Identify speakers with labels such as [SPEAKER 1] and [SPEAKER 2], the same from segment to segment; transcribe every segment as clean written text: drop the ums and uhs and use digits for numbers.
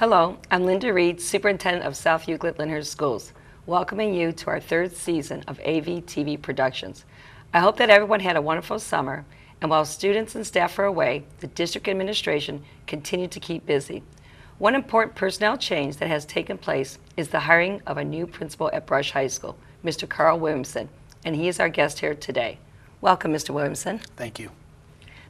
[SPEAKER 1] Hello, I'm Linda Reid, Superintendent of South Euclid-Lyndhurst Schools, welcoming you to our third season of AV TV Productions. I hope that everyone had a wonderful summer, and while students and staff are away, the district administration continued to keep busy. One important personnel change that has taken place is the hiring of a new principal at Brush High School, Mr. Karl WIlliamson, and he is our guest here today. Welcome, Mr. Williamson.
[SPEAKER 2] Thank you.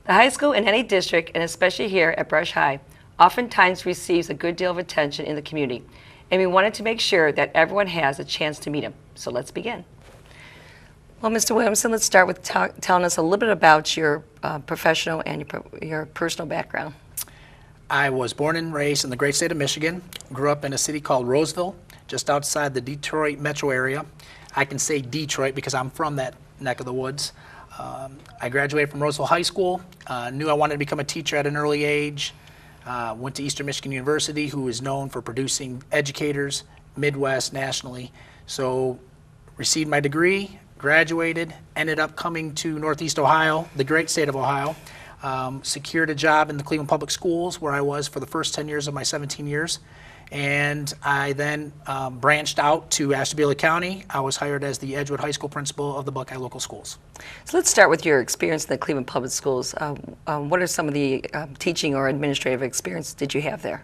[SPEAKER 1] The high school in any district, and especially here at Brush High, oftentimes receives a good deal of attention in the community, and we wanted to make sure that everyone has a chance to meet him. So let's begin. Well, Mr. Williamson, let's start with telling us a little bit about your professional and your personal background.
[SPEAKER 2] I was born and raised in the great state of Michigan, grew up in a city called Roseville, just outside the Detroit metro area. I can say Detroit because I'm from that neck of the woods. I graduated from Roseville High School, knew I wanted to become a teacher at an early age. Went to Eastern Michigan University, who is known for producing educators, Midwest, nationally. So received my degree, graduated, ended up coming to Northeast Ohio, the great state of Ohio. Secured a job in the Cleveland Public Schools, where I was for the first 10 years of my 17 years. And I then branched out to Ashtabula County. I was hired as the Edgewood High School principal of the Buckeye Local Schools.
[SPEAKER 1] So let's start with your experience in the Cleveland Public Schools. What are some of the teaching or administrative experience did you have there?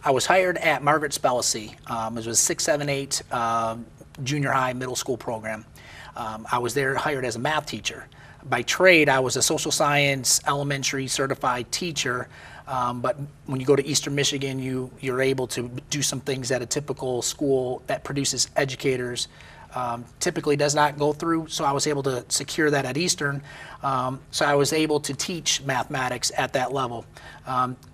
[SPEAKER 2] I was hired at Margaret Spellacy. It was a 6, 7, 8 junior high middle school program. I was there hired as a math teacher. By trade, I was a social science elementary certified teacher. But when you go to Eastern Michigan, you're able to do some things that a typical school that produces educators typically does not go through. So I was able to secure that at Eastern. So I was able to teach mathematics at that level.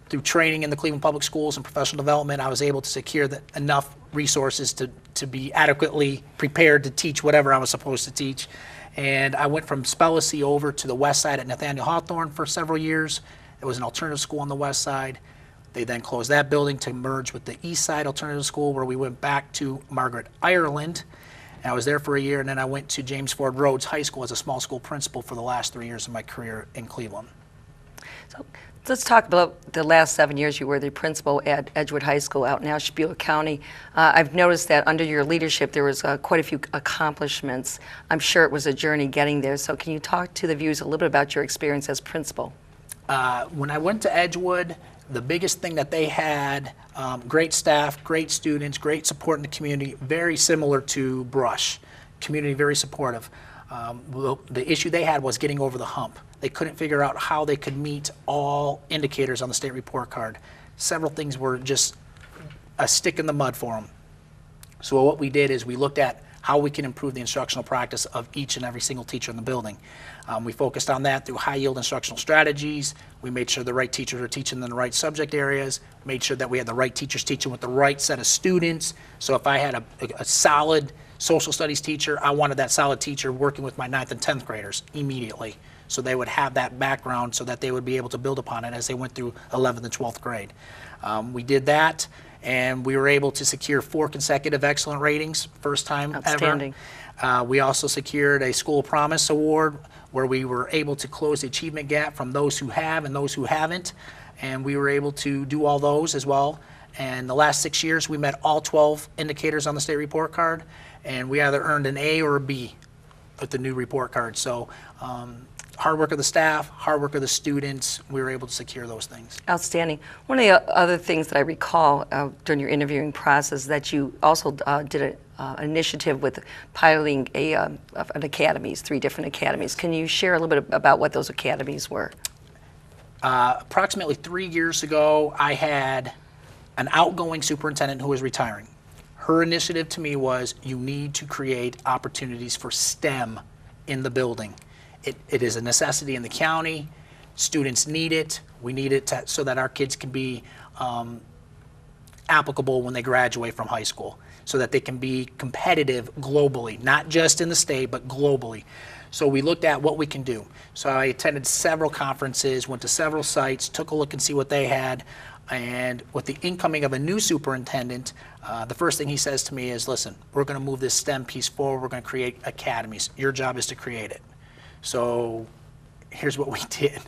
[SPEAKER 2] Through training in the Cleveland Public Schools and professional development, I was able to secure enough resources to be adequately prepared to teach whatever I was supposed to teach. And I went from Spellacy over to the west side at Nathaniel Hawthorne for several years. It was an alternative school on the west side. They then closed that building to merge with the east side alternative school, where we went back to Margaret, Ireland. And I was there for a year, and then I went to James Ford Rhodes High School as a small school principal for the last 3 years of my career in Cleveland.
[SPEAKER 1] So let's talk about the last 7 years you were the principal at Edgewood High School out in Ashtabula County. I've noticed that under your leadership there was quite a few accomplishments. I'm sure it was a journey getting there. So can you talk to the viewers a little bit about your experience as principal?
[SPEAKER 2] When I went to Edgewood, the biggest thing that they had, great staff, great students, great support in the community, very similar to Brush. Community very supportive. The issue they had was getting over the hump. They couldn't figure out how they could meet all indicators on the state report card. Several things were just a stick in the mud for them. So what we did is we looked at how we can improve the instructional practice of each and every single teacher in the building. We focused on that through high-yield instructional strategies. We made sure the right teachers were teaching in the right subject areas, made sure that we had the right teachers teaching with the right set of students. So if I had a solid social studies teacher, I wanted that solid teacher working with my 9th and 10th graders immediately. So they would have that background so that they would be able to build upon it as they went through 11th and 12th grade. We did that, and we were able to secure 4 consecutive excellent ratings, first time
[SPEAKER 1] Outstanding.
[SPEAKER 2] ever. We also secured a School of Promise Award, where we were able to close the achievement gap from those who have and those who haven't, and we were able to do all those as well. And the last 6 years, we met all 12 indicators on the state report card, and we either earned an A or a B with the new report card. So hard work of the staff, hard work of the students, we were able to secure those things.
[SPEAKER 1] Outstanding. One of the other things that I recall during your interviewing process that you also did an initiative with piloting an academies, 3 different academies. Can you share a little bit about what those academies were?
[SPEAKER 2] Approximately 3 years ago, I had an outgoing superintendent who was retiring. Her initiative to me was, you need to create opportunities for STEM in the building. It is a necessity in the county. Students need it. We need it so that our kids can be applicable when they graduate from high school, so that they can be competitive globally, not just in the state, but globally. So we looked at what we can do. So I attended several conferences, went to several sites, took a look and see what they had. And with the incoming of a new superintendent, the first thing he says to me is, listen, we're going to move this STEM piece forward. We're going to create academies. Your job is to create it. So here's what we did.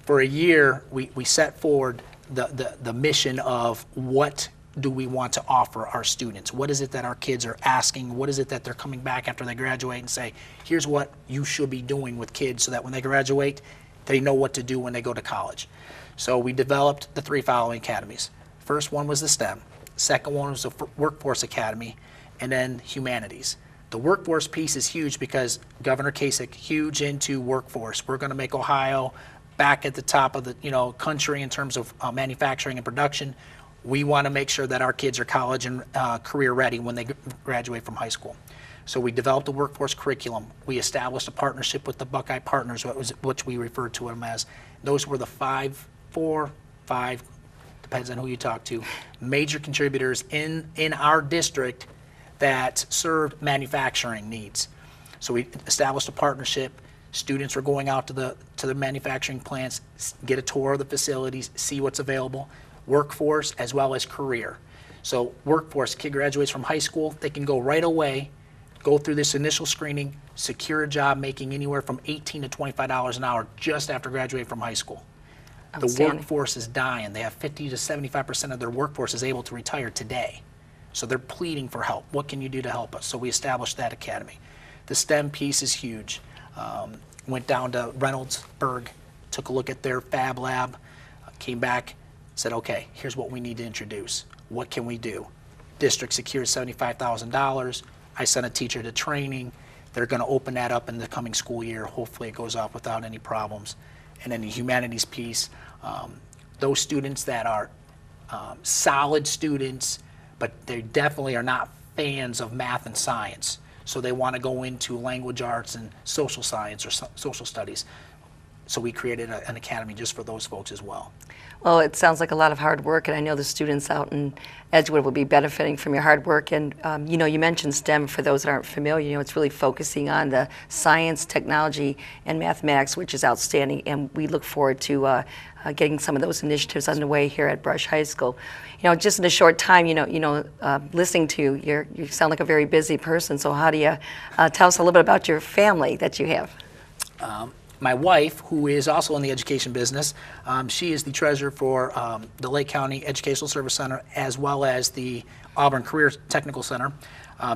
[SPEAKER 2] For a year, we set forward the mission of what do we want to offer our students? What is it that our kids are asking? What is it that they're coming back after they graduate and say, here's what you should be doing with kids so that when they graduate, they know what to do when they go to college. So we developed the 3 following academies. First one was the STEM. Second one was the Workforce Academy, and then Humanities. The workforce piece is huge because Governor Kasich, huge into workforce. We're going to make Ohio back at the top of the country in terms of manufacturing and production. We want to make sure that our kids are college and career ready when they graduate from high school. So we developed a workforce curriculum. We established a partnership with the Buckeye Partners, which we referred to them as. Those were the 4, 5, depends on who you talk to, major contributors in our district that served manufacturing needs. So we established a partnership. Students were going out to the manufacturing plants, get a tour of the facilities, see what's available. Workforce as well as career. So workforce, kid graduates from high school, they can go right away, go through this initial screening, secure a job making anywhere from $18 to $25 an hour just after graduating from high school. The workforce is dying. They have 50 to 75% of their workforce is able to retire today. So they're pleading for help. What can you do to help us? So we established that academy. The STEM piece is huge. Went down to Reynoldsburg, took a look at their fab lab, came back, said, okay, here's what we need to introduce. What can we do? District secured $75,000. I sent a teacher to training. They're going to open that up in the coming school year. Hopefully it goes off without any problems. And then the humanities piece, those students that are solid students, but they definitely are not fans of math and science. So they want to go into language arts and social science or social studies. So we created an academy just for those folks as well.
[SPEAKER 1] Well, it sounds like a lot of hard work, and I know the students out in Edgewood will be benefiting from your hard work. And you mentioned STEM. For those that aren't familiar, it's really focusing on the science, technology, and mathematics, which is outstanding. And we look forward to getting some of those initiatives underway here at Brush High School. Just in a short time, listening to you, you sound like a very busy person. So how do you tell us a little bit about your family that you have?
[SPEAKER 2] My wife, who is also in the education business, she is the treasurer for the Lake County Educational Service Center as well as the Auburn Career Technical Center.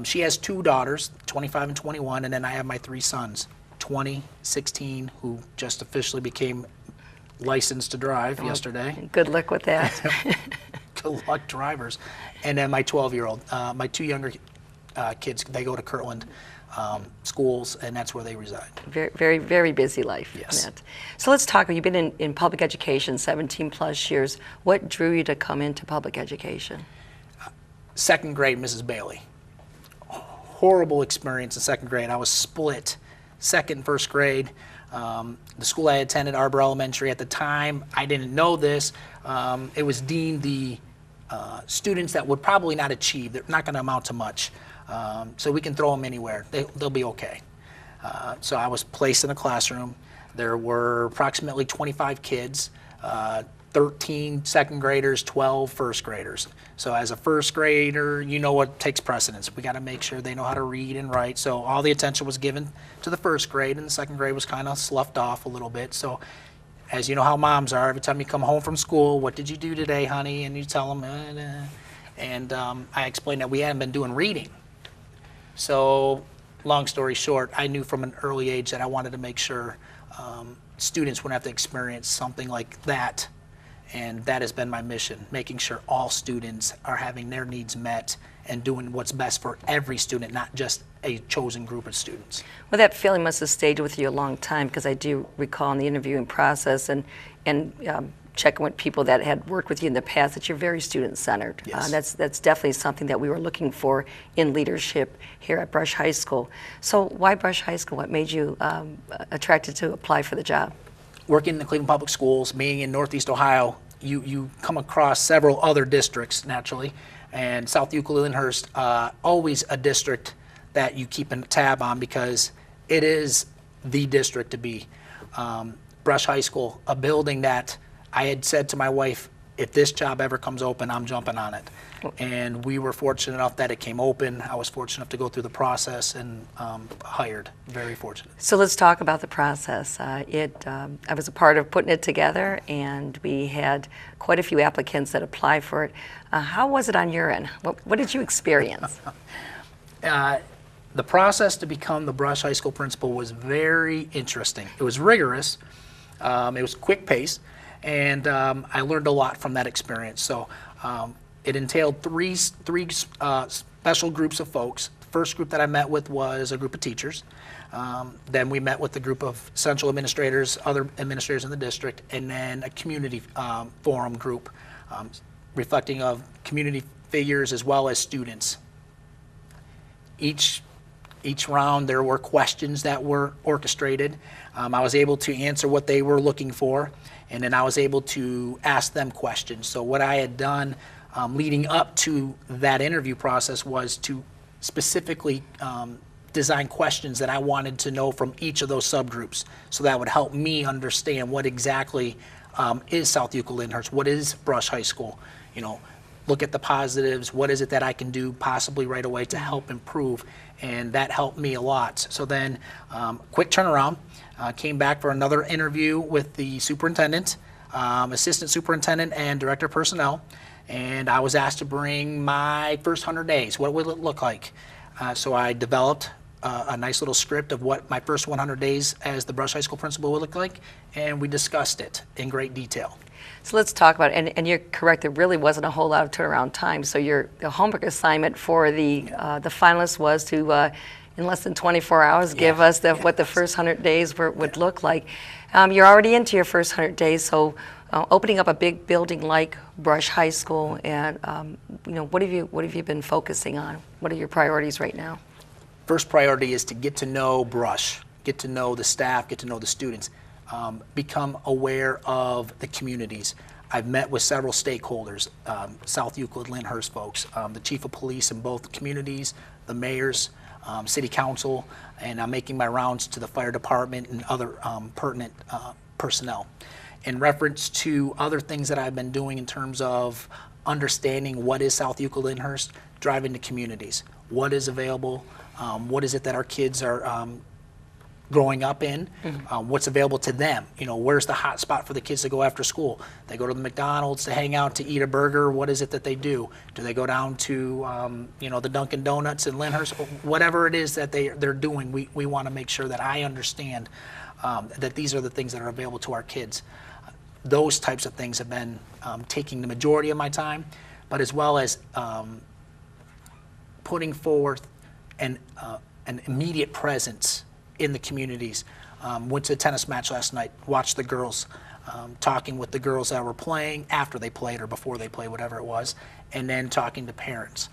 [SPEAKER 2] She has 2 daughters, 25 and 21, and then I have my 3 sons, 20, 16, who just officially became licensed to drive yesterday.
[SPEAKER 1] Good luck with that.
[SPEAKER 2] Good luck, drivers. And then my 12-year-old, my 2 younger kids, they go to Kirtland schools, and that's where they reside.
[SPEAKER 1] Very, very, very busy life.
[SPEAKER 2] Yes.
[SPEAKER 1] So let's talk. You've been in public education 17 plus years. What drew you to come into public education?
[SPEAKER 2] 2nd grade, Mrs. Bailey. Horrible experience in 2nd grade. I was split 2nd and 1st grade. The school I attended, Arbor Elementary, at the time, I didn't know this. It was deemed the students that would probably not achieve. They're not going to amount to much. So we can throw them anywhere. They'll be okay. So I was placed in a classroom. There were approximately 25 kids, 13 2nd graders, 12 1st graders. So as a 1st grader, you know what takes precedence. We got to make sure they know how to read and write. So all the attention was given to the 1st grade, and the 2nd grade was kind of sloughed off a little bit. So as you know how moms are, every time you come home from school, what did you do today, honey? And you tell them, and I explained that we hadn't been doing reading. So long story short, I knew from an early age that I wanted to make sure students wouldn't have to experience something like that. And that has been my mission, making sure all students are having their needs met and doing what's best for every student, not just a chosen group of students.
[SPEAKER 1] Well, that feeling must have stayed with you a long time, because I do recall in the interviewing process and checking with people that had worked with you in the past that you're very student-centered.
[SPEAKER 2] Yes.
[SPEAKER 1] That's definitely something that we were looking for in leadership here at Brush High School. So why Brush High School? What made you attracted to apply for the job?
[SPEAKER 2] Working in the Cleveland Public Schools, being in Northeast Ohio, you come across several other districts naturally, and South Euclid-Lyndhurst, always a district that you keep a tab on because it is the district to be. Brush High School, a building that I had said to my wife if this job ever comes open, I'm jumping on it. And we were fortunate enough that it came open. I was fortunate enough to go through the process and hired. Very fortunate.
[SPEAKER 1] So let's talk about the process. I was a part of putting it together, and we had quite a few applicants that applied for it. How was it on your end? What did you experience?
[SPEAKER 2] The process to become the Brush High School principal was very interesting. It was rigorous. It was quick pace, and I learned a lot from that experience. So it entailed three special groups of folks. The first group that I met with was a group of teachers. Then we met with a group of central administrators, other administrators in the district, and then a community forum group reflecting of community figures as well as students. Each round there were questions that were orchestrated. I was able to answer what they were looking for, and then I was able to ask them questions. So what I had done leading up to that interview process was to specifically design questions that I wanted to know from each of those subgroups, so that would help me understand what exactly is South Euclid-Lyndhurst, what is Brush High School, you know, look at the positives, what is it that I can do possibly right away to help improve, and that helped me a lot. So then, quick turnaround, came back for another interview with the superintendent, assistant superintendent, and director of personnel, and I was asked to bring my first 100 days. What would it look like? So I developed a nice little script of what my first 100 days as the Brush High School principal would look like, and we discussed it in great detail.
[SPEAKER 1] So let's talk about it. And you're correct, there really wasn't a whole lot of turnaround time. So the homework assignment for the finalists was to, in less than 24 hours, give us what the first 100 days would look like. You're already into your first 100 days, so opening up a big building like Brush High School, and what have you been focusing on? What are your priorities right now?
[SPEAKER 2] First priority is to get to know Brush, get to know the staff, get to know the students. Become aware of the communities. I've met with several stakeholders, South Euclid-Lyndhurst folks, the chief of police in both communities, the mayors, city council, and I'm making my rounds to the fire department and other pertinent personnel. In reference to other things that I've been doing in terms of understanding what is South Euclid-Lyndhurst, driving to communities. What is available? What is it that our kids are growing up in, what's available to them. You know, where's the hot spot for the kids to go after school? They go to the McDonald's to hang out, to eat a burger. What is it that they do? Do they go down to, the Dunkin' Donuts in Lyndhurst? Whatever it is that they're doing, we want to make sure that I understand that these are the things that are available to our kids. Those types of things have been taking the majority of my time, but as well as putting forth an immediate presence in the communities. Went to a tennis match last night, watched the girls, talking with the girls that were playing after they played or before they played, whatever it was, and then talking to parents.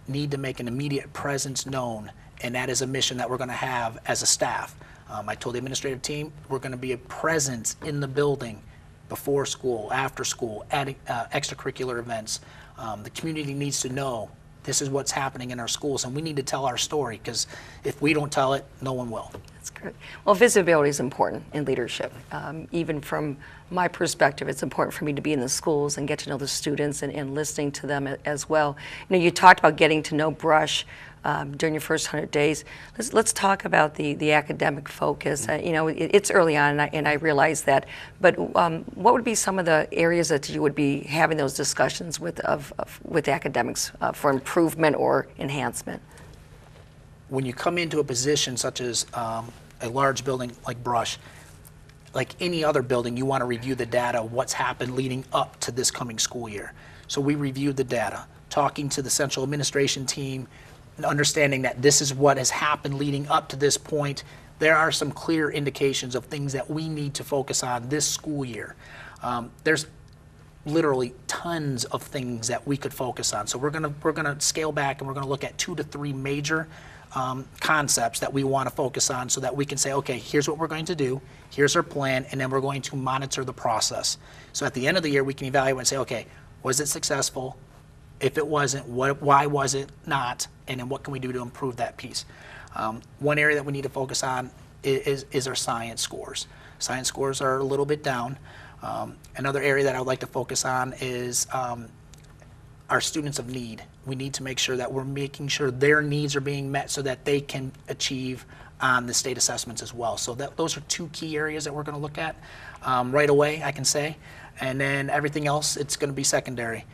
[SPEAKER 2] Need to make an immediate presence known, and that is a mission that we're going to have as a staff. I told the administrative team we're going to be a presence in the building before school, after school, adding extracurricular events. The community needs to know this is what's happening in our schools, and we need to tell our story, because if we don't tell it, no one will.
[SPEAKER 1] That's great. Well, visibility is important in leadership. Even from my perspective, it's important for me to be in the schools and get to know the students and listening to them as well. You talked about getting to know Brush during your first 100 days. Let's talk about the academic focus. It's early on, and I realize that. But what would be some of the areas that you would be having those discussions with academics for improvement or enhancement?
[SPEAKER 2] When you come into a position such as a large building like Brush, like any other building, you want to review the data, what's happened leading up to this coming school year. So we reviewed the data, talking to the central administration team, and understanding that this is what has happened leading up to this point. There are some clear indications of things that we need to focus on this school year. There's literally tons of things that we could focus on. So we're gonna scale back, and we're gonna look at 2 to 3 major concepts that we want to focus on, so that we can say, okay, here's what we're going to do, here's our plan, and then we're going to monitor the process. So at the end of the year, we can evaluate and say, okay, was it successful? If it wasn't, why was it not? And then what can we do to improve that piece? One area that we need to focus on is our science scores. Science scores are a little bit down. Another area that I would like to focus on is our students of need. We need to make sure that we're making sure their needs are being met so that they can achieve on the state assessments as well. So those are two key areas that we're going to look at right away, I can say. And then everything else, it's going to be secondary.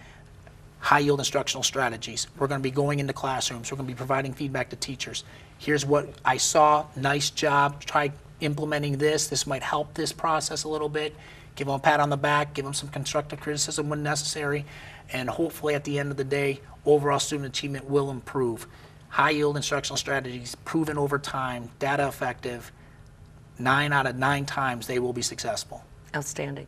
[SPEAKER 2] High yield instructional strategies. We're going to be going into classrooms. We're going to be providing feedback to teachers. Here's what I saw. Nice job. Try implementing this. This might help this process a little bit. Give them a pat on the back. Give them some constructive criticism when necessary. And hopefully at the end of the day, overall student achievement will improve. High yield instructional strategies proven over time, data effective. 9 out of 9 times they will be successful.
[SPEAKER 1] Outstanding.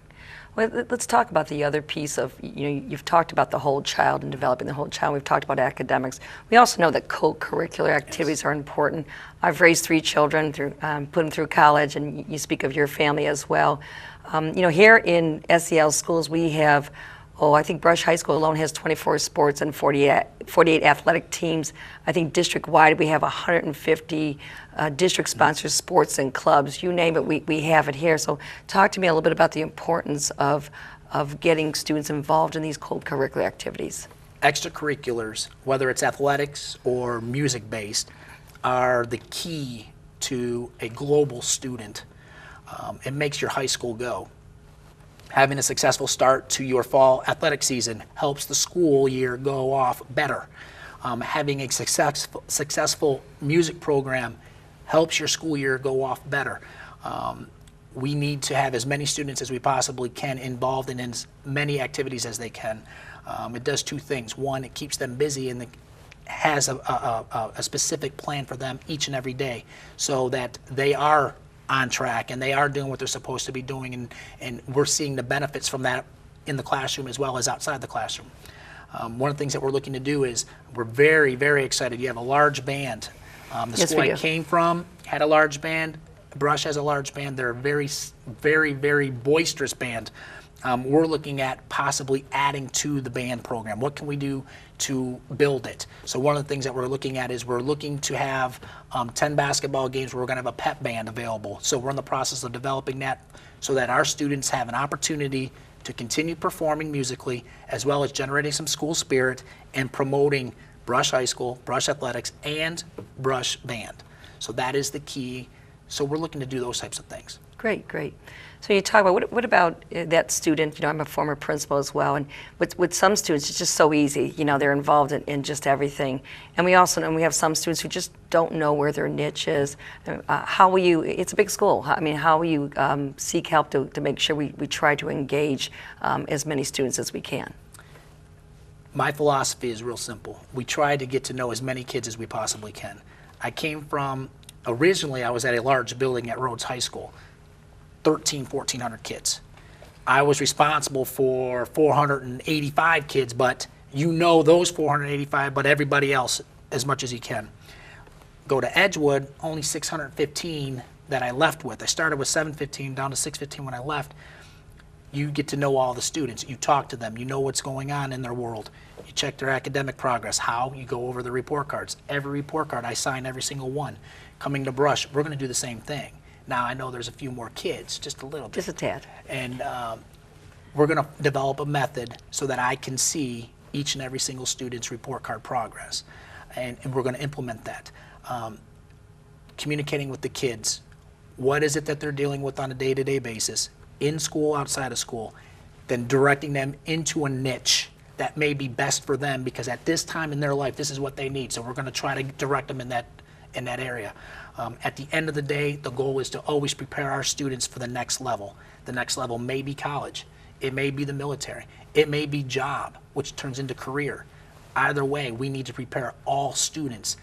[SPEAKER 1] Well, let's talk about the other piece of, you've talked about the whole child and developing the whole child. We've talked about academics. We also know that co-curricular activities are important. I've raised 3 children, put them through college, and you speak of your family as well. Here in SEL schools, we have, I think Brush High School alone has 24 sports and 48 athletic teams. I think district-wide we have 150 district-sponsored sports and clubs. You name it, we have it here. So talk to me a little bit about the importance of getting students involved in these co-curricular activities.
[SPEAKER 2] Extracurriculars, whether it's athletics or music-based, are the key to a global student. It makes your high school go. Having a successful start to your fall athletic season helps the school year go off better. Having a successful music program helps your school year go off better. We need to have as many students as we possibly can involved in as many activities as they can. It does 2 things. One, it keeps them busy and has a specific plan for them each and every day so that they are on track and they are doing what they're supposed to be doing, and we're seeing the benefits from that in the classroom as well as outside the classroom. One of the things that we're looking to do is we're very, very excited. You have a large band. The school I came from had a large band. Brush has a large band. They're a very, very, very boisterous band. We're looking at possibly adding to the band program. What can we do to build it? So one of the things that we're looking at is we're looking to have 10 basketball games where we're going to have a pep band available. So we're in the process of developing that so that our students have an opportunity to continue performing musically as well as generating some school spirit and promoting Brush High School, Brush Athletics, and Brush Band. So that is the key. So we're looking to do those types of things.
[SPEAKER 1] Great, great. So you talk about, what about that student? I'm a former principal as well, and with some students it's just so easy. They're involved in just everything. And we also know we have some students who just don't know where their niche is. How will you, it's a big school, how will you seek help to make sure we try to engage as many students as we can?
[SPEAKER 2] My philosophy is real simple. We try to get to know as many kids as we possibly can. Originally I was at a large building at Rhodes High School. 1,400 kids. I was responsible for 485 kids, but those 485, but everybody else as much as you can. Go to Edgewood, only 615 that I left with. I started with 715 down to 615 when I left. You get to know all the students. You talk to them. You know what's going on in their world. You check their academic progress. How? You go over the report cards. Every report card, I sign every single one. Coming to Brush, we're going to do the same thing. Now, I know there's a few more kids, just a little bit.
[SPEAKER 1] Just a tad.
[SPEAKER 2] And we're going to develop a method so that I can see each and every single student's report card progress. And we're going to implement that. Communicating with the kids. What is it that they're dealing with on a day-to-day basis, in school, outside of school, then directing them into a niche that may be best for them because at this time in their life, this is what they need. So we're going to try to direct them in that area. At the end of the day, the goal is to always prepare our students for the next level. The next level may be college. It may be the military. It may be job, which turns into career. Either way, we need to prepare all students.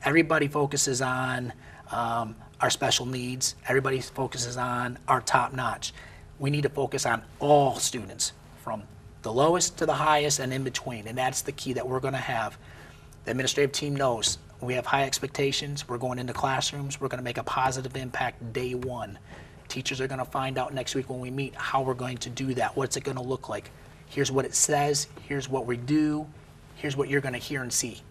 [SPEAKER 2] Everybody focuses on our special needs. Everybody focuses on our top notch. We need to focus on all students from the lowest to the highest and in between. And that's the key that we're going to have. The administrative team knows we have high expectations. We're going into classrooms. We're going to make a positive impact day one. Teachers are going to find out next week when we meet how we're going to do that. What's it going to look like? Here's what it says. Here's what we do. Here's what you're going to hear and see.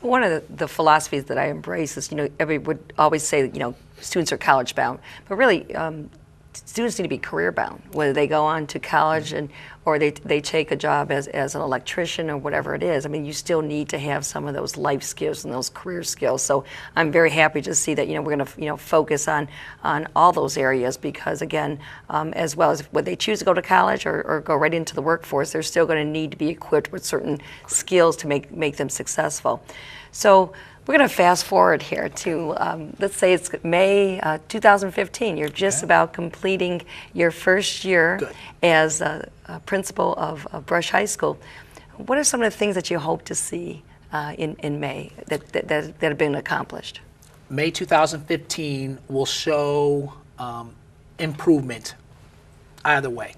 [SPEAKER 1] Well, one of the philosophies that I embrace is, everybody would always say that, students are college bound. But really, students need to be career bound, whether they go on to college or they take a job as an electrician or whatever it is. I mean, you still need to have some of those life skills and those career skills. So I'm very happy to see that, we're going to, focus on all those areas, because again, as well as when they choose to go to college or go right into the workforce, they're still going to need to be equipped with certain skills to make them successful. So we're going to fast forward here to, let's say it's May 2015. You're just about completing your first year as a principal of Brush High School. What are some of the things that you hope to see in May that have been accomplished?
[SPEAKER 2] May 2015 will show improvement either way.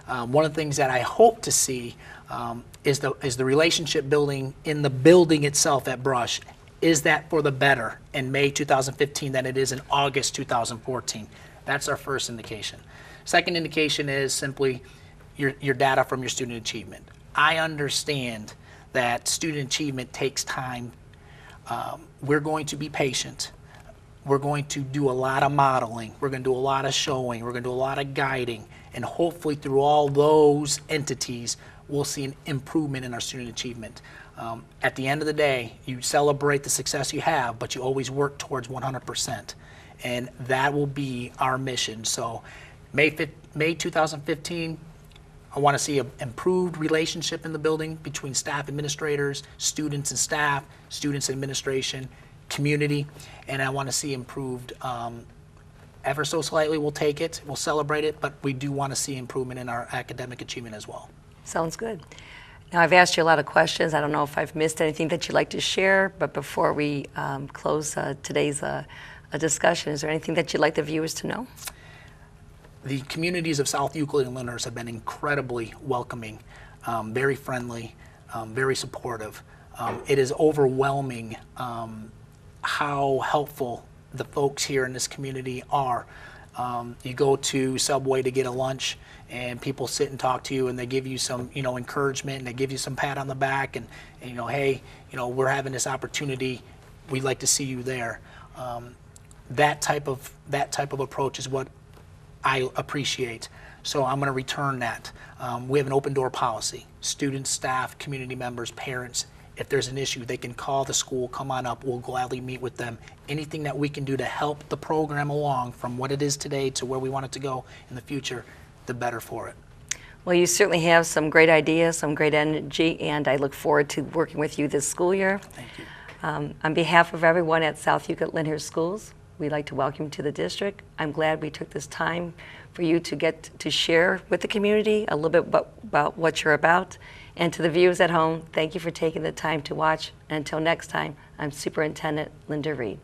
[SPEAKER 2] One of the things that I hope to see is the relationship building in the building itself at Brush. Is that for the better in May 2015 than it is in August 2014? That's our first indication. Second indication is simply your data from your student achievement. I understand that student achievement takes time. We're going to be patient. We're going to do a lot of modeling. We're going to do a lot of showing. We're going to do a lot of guiding. And hopefully through all those entities, we'll see an improvement in our student achievement. At the end of the day, you celebrate the success you have, but you always work towards 100%. And that will be our mission. So May 2015, I want to see an improved relationship in the building between staff administrators, students and staff, students and administration, community, and I want to see improved ever so slightly. We'll take it, we'll celebrate it, but we do want to see improvement in our academic achievement as well.
[SPEAKER 1] Sounds good. Now, I've asked you a lot of questions. I don't know if I've missed anything that you'd like to share, but before we close today's discussion, is there anything that you'd like the viewers to know?
[SPEAKER 2] The communities of South Euclid and Lyndhurst have been incredibly welcoming, very friendly, very supportive. It is overwhelming how helpful the folks here in this community are. You go to Subway to get a lunch, and people sit and talk to you, and they give you some, encouragement, and they give you some pat on the back, and hey, we're having this opportunity. We'd like to see you there. That type of approach is what I appreciate. So I'm going to return that. We have an open door policy. Students, staff, community members, parents, if there's an issue, they can call the school, come on up, we'll gladly meet with them. Anything that we can do to help the program along from what it is today to where we want it to go in the future, the better for it.
[SPEAKER 1] Well, you certainly have some great ideas, some great energy, and I look forward to working with you this school year.
[SPEAKER 2] Thank you.
[SPEAKER 1] On behalf of everyone at South Euclid-Lyndhurst Schools, we'd like to welcome you to the district. I'm glad we took this time for you to get to share with the community a little bit about what you're about. And to the viewers at home, thank you for taking the time to watch. And until next time, I'm Superintendent Linda Reid.